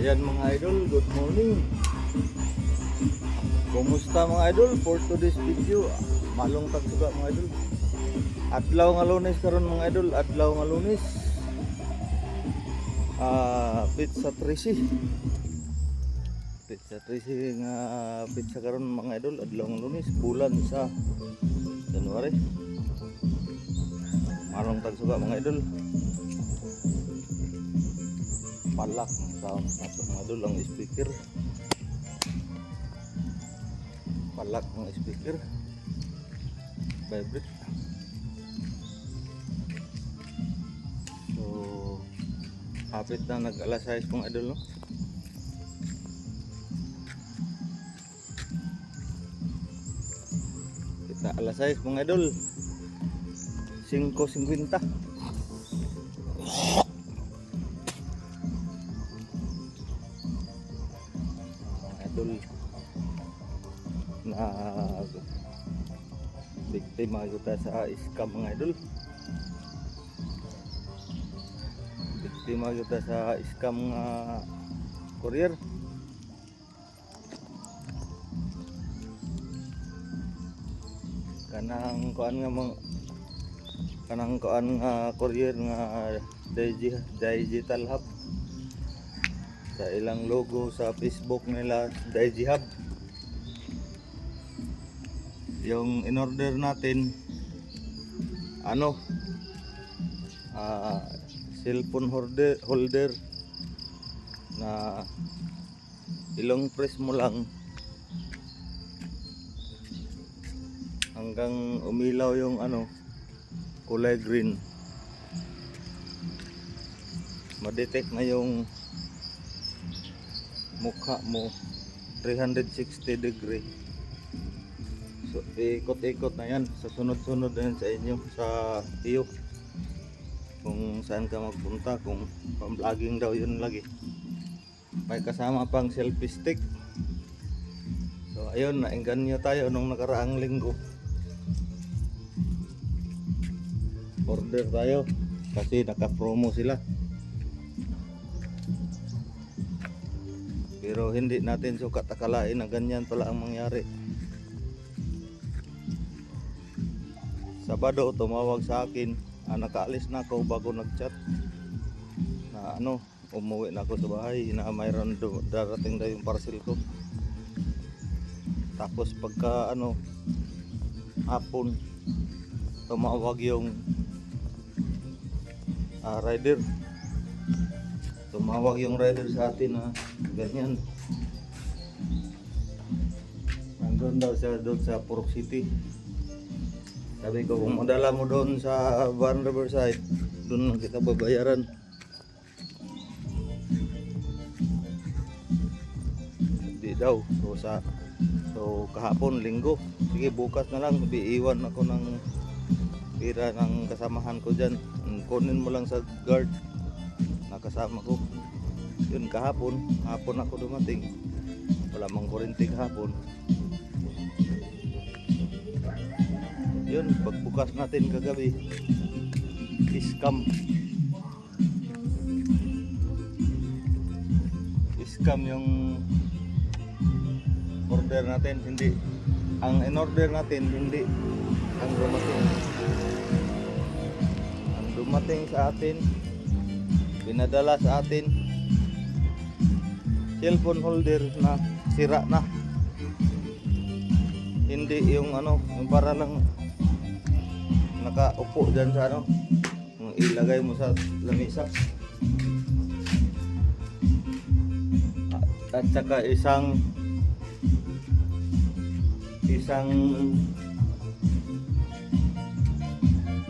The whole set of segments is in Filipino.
Ayan mga idol, good morning. Kumusta mga idol? For today's video, malong tagsuga mga idol. Adlaw nga Lunes karon mga idol, adlaw nga Lunes. Pizza 13. Pizza 13 nga pizza karon mga idol, adlaw nga Lunes, bulan sa January. Malong tagsuga mga idol. Palak ng sound nato mga idol ang speaker. Palak ng speaker. Vibrate. So hapit na nag-alas 6 mga idol, no? Kita alas 6 mga idol. 5:50. Idol na biktima kita sa scam mga idol. Biktima kita sa scam nga courier. Kanang kuan nga courier nga Digital Hub. Sa ilang logo sa Facebook nila, Digi Hub. Yung in-order natin cellphone holder na ilong press mo lang hanggang umilaw yung kulay green, ma-detect na yung mukha mo 360 degree. So ikot-ikot na yan sa sunod-sunod na yan sa inyo, sa iyo, kung saan ka magpunta. Kung pang-vlogging daw yun lagi, may kasama pang selfie stick. So ayun, naengganyo tayo nung nakaraang linggo. Order tayo kasi naka-promo sila, pero hindi natin sukat akalain na ganyan pala ang mangyari. Sabado tumawag sa akin, nakaalis na ako bago nagchat na umuwi na ako sa bahay, na mayroon darating daw yung parcel ko. Tapos pagka hapon tumawag yung rider. Tumawag yung rider sa atin na ganyan, nandun daw siya doon sa Purok City. Sabi ko, kung madala mo doon sa Van Riverside, doon kita babayaran. Hindi daw. So kahapon, linggo, sige bukas na lang, iiwan ako ng pira ng kasamahan ko dyan. Kunin mo lang sa guard na kasama ko. Yun, hapon ako dumating, wala mang kuryente kahapon. Yun, pagbukas natin kagabi, scam yung order natin. Hindi ang in-order natin, hindi ang dumating sa atin, pinadala sa atin cellphone holder na sira na. Hindi yung yung para lang nakaupo dyan sa ilagay mo sa lamisa. At saka isang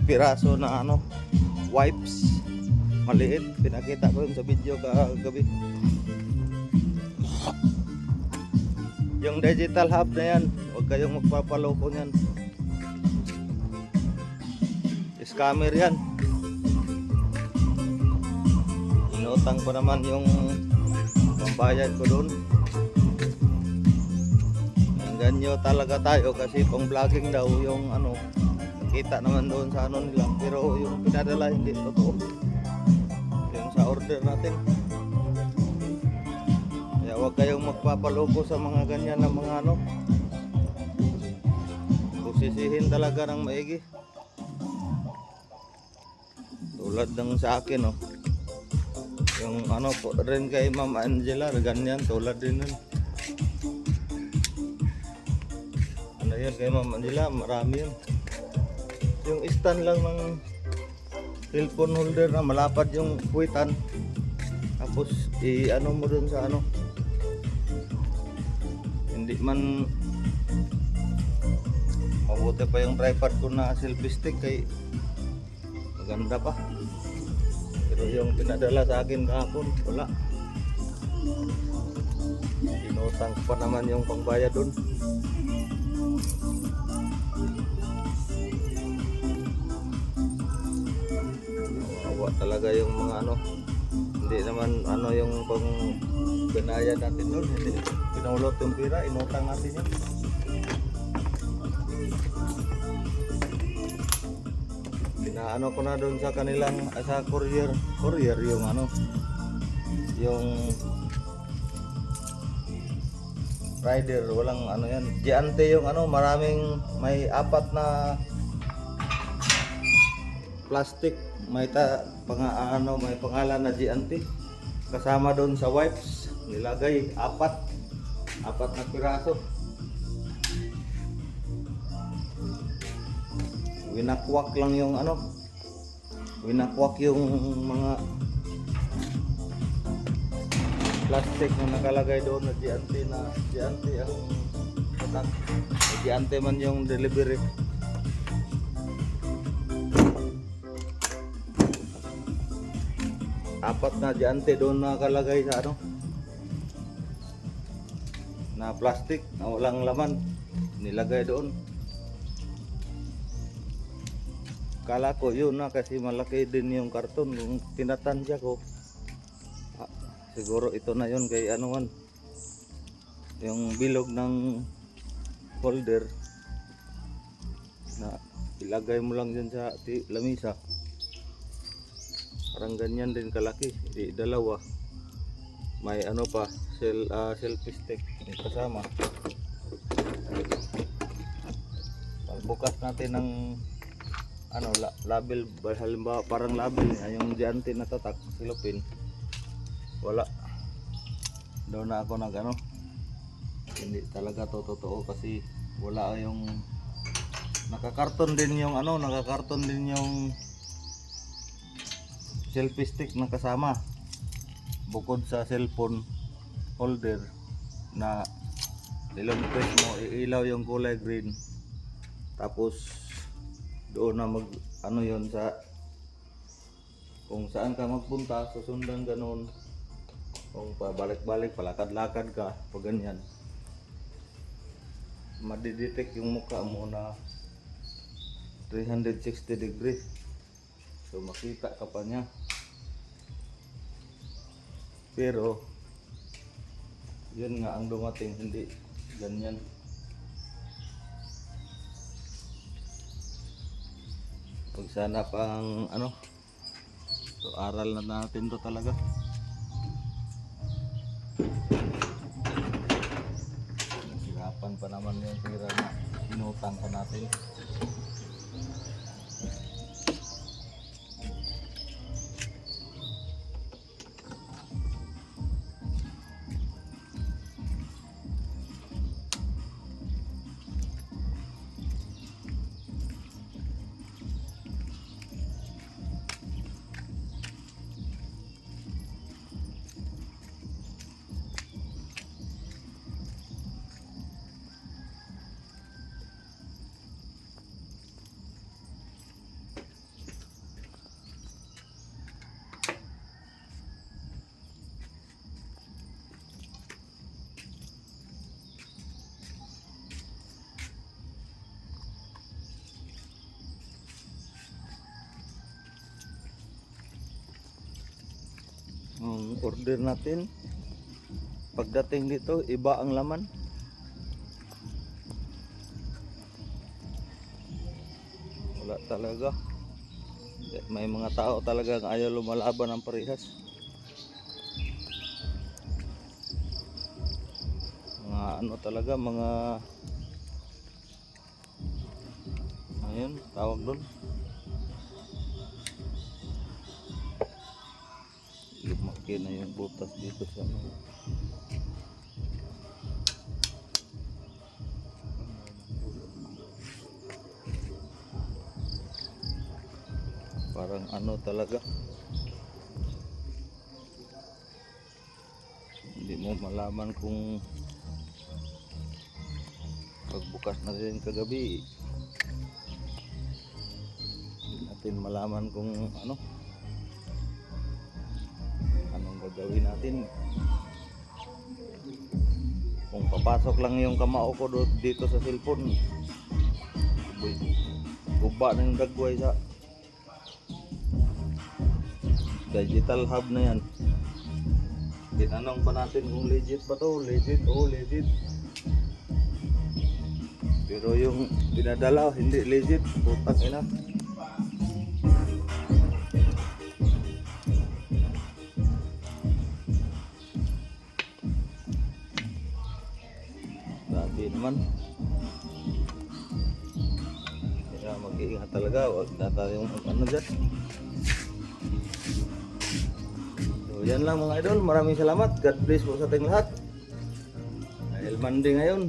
piraso na wipes maliit, pinakita ko yun sa video kagabi. Yung Digital Hub na yan, huwag kayong magpapaloko yan. Scammer yan. Inutang pa naman yung pambayad ko doon. Ganyo talaga tayo kasi pang vlogging daw yung nakita naman doon sa nila, pero yung pinadala hindi totoo. Yung sa order natin, huwag kayong magpapaloko sa mga ganyan na mga ano. Kusisihin talaga ng maigi. Tulad ng sa akin, oh. Yung ano po rin kay Ma'am Angela, ganyan, tulad din nun. Ano yun kay Ma'am Angela, marami yun. Yung stand lang ng cellphone holder na malapad yung puwitan. Tapos i-ano mo dun sa ano. Hindi man mabuti pa yung tripod ko na selfie stick kay maganda pa. Pero yung pinadala sa akin kahapon, wala. Inutang pa naman yung pangbayad dun. Awa talaga yung mga ano. Hindi naman ano yung pang binayad natin dun. Hindi pinulot yung pira, inutang natin yun. Pinaano ko na doon sa kanilang sa courier yung ano yung rider, walang ano yan, Giante yung ano, maraming may apat na plastic, may may pangalan na Giante kasama doon sa wipes, nilagay apat na piraso. Winakwak lang yung ano, winakwak yung mga plastic na nakalagay doon na Giante ang patak. Giante man yung delivery. Apat na Giante doon nakalagay sa ano na plastic na walang laman, nilagay doon. Kala ko yun na kasi malaki din yung karton. Kung tinatansya ko, siguro ito na yun kay ano man, yung bilog ng holder na ilagay mo lang dyan sa lamisa. Parang ganyan din kalaki, dalawa. May ano pa, selfie stick kasama. Pagbukas natin ng ano, label, halimbawa parang label niya, yung Giante na tatak, silupin, wala. Doon na ako nag ano, hindi talaga to totoo kasi wala yung nakakarton din yung ano, nakakarton din yung selfie stick na kasama bukod sa cellphone holder na nilagay mo, iilaw yung kulay green, tapos doon na mag ano yon sa kung saan ka magpunta, susundan ganun. Kung pabalik-balik, palakad-lakad ka, pag ganyan, madidetect yung mukha mo na 360 degree. So makita ka pa niya. Pero yun nga ang dumating, hindi ganyan. Pag sana pang ano, so aral na natin to talaga. Sirapan pa naman yung pera na inutang pa natin. Ang order natin, pagdating dito iba ang laman. Wala talaga. May mga tao talaga ayaw lumalaban ng parehas. ano talaga, mga ayun, tawag doon. Lumaki na yung butas dito sa ano. Parang ano talaga, hindi mo malaman kung pagbukas na rin kagabi, hindi natin malaman kung anong gagawin natin. Kung papasok lang yung kamao ko dito sa cellphone, guba na yung dagway sa digital hub na yan. Tinanong pa natin kung legit ba to, legit, legit. Pero yung dinadala hindi legit, putang ina. Grabe naman. Kaya mag-iingat talaga, wag na tayong dyan. So yan lang mga idol, maraming salamat. God bless po sa ating lahat. Dahil Monday ngayon,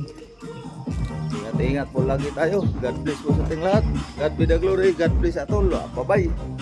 ingat-ingat po lagi tayo. God bless po sa ating lahat. God be the glory, God bless at all. Bye-bye.